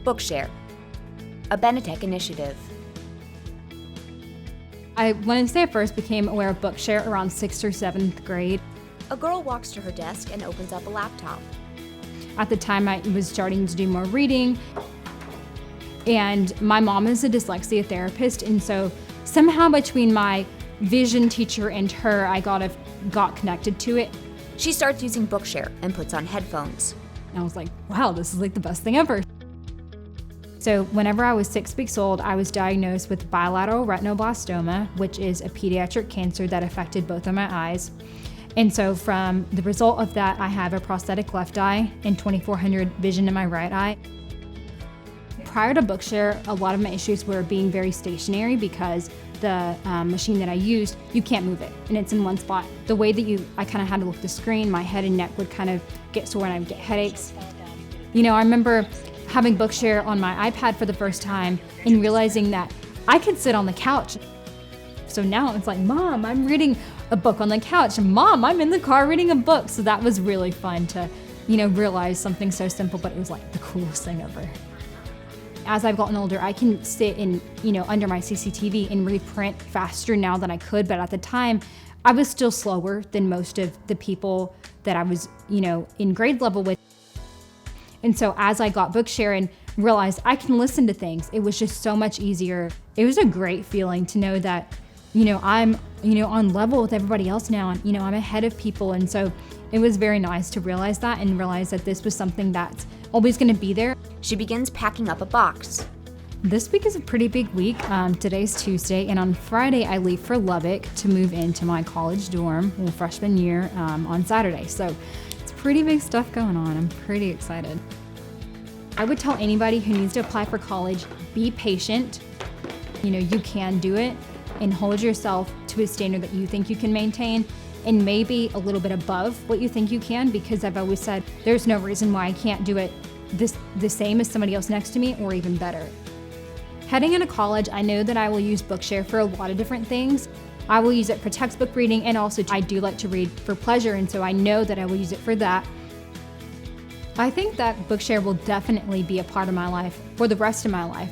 Bookshare, a Benetech initiative. I want to say I first became aware of Bookshare around 6th or 7th grade. A girl walks to her desk and opens up a laptop. At the time, I was starting to do more reading, and my mom is a dyslexia therapist, and so somehow between my vision teacher and her, I got connected to it. She starts using Bookshare and puts on headphones. And I was like, wow, this is like the best thing ever. So whenever I was 6 weeks old, I was diagnosed with bilateral retinoblastoma, which is a pediatric cancer that affected both of my eyes. And so from the result of that, I have a prosthetic left eye and 2400 vision in my right eye. Prior to Bookshare, a lot of my issues were being very stationary because the machine that I used, you can't move it, and it's in one spot. The way that I kind of had to look at the screen, my head and neck would kind of get sore and I would get headaches. I remember having Bookshare on my iPad for the first time and realizing that I could sit on the couch. So now it's like, Mom, I'm reading a book on the couch. Mom, I'm in the car reading a book. So that was really fun to, realize something so simple, but it was like the coolest thing ever. As I've gotten older, I can sit in, under my CCTV and read print faster now than I could. But at the time, I was still slower than most of the people that I was, in grade level with. And so as I got Bookshare and realized I can listen to things, it was just so much easier. It was a great feeling to know that, I'm, on level with everybody else now, and, I'm ahead of people. And so it was very nice to realize that and realize that this was something that's always going to be there. She begins packing up a box. This week is a pretty big week. Today's Tuesday, and on Friday I leave for Lubbock to move into my college dorm, freshman year, on Saturday. So it's pretty big stuff going on. I'm pretty excited. I would tell anybody who needs to apply for college, be patient. You can do it, and hold yourself to a standard that you think you can maintain, and maybe a little bit above what you think you can, because I've always said there's no reason why I can't do it the same as somebody else next to me, or even better. Heading into college, I know that I will use Bookshare for a lot of different things. I will use it for textbook reading, and also I do like to read for pleasure, and so I know that I will use it for that. I think that Bookshare will definitely be a part of my life for the rest of my life.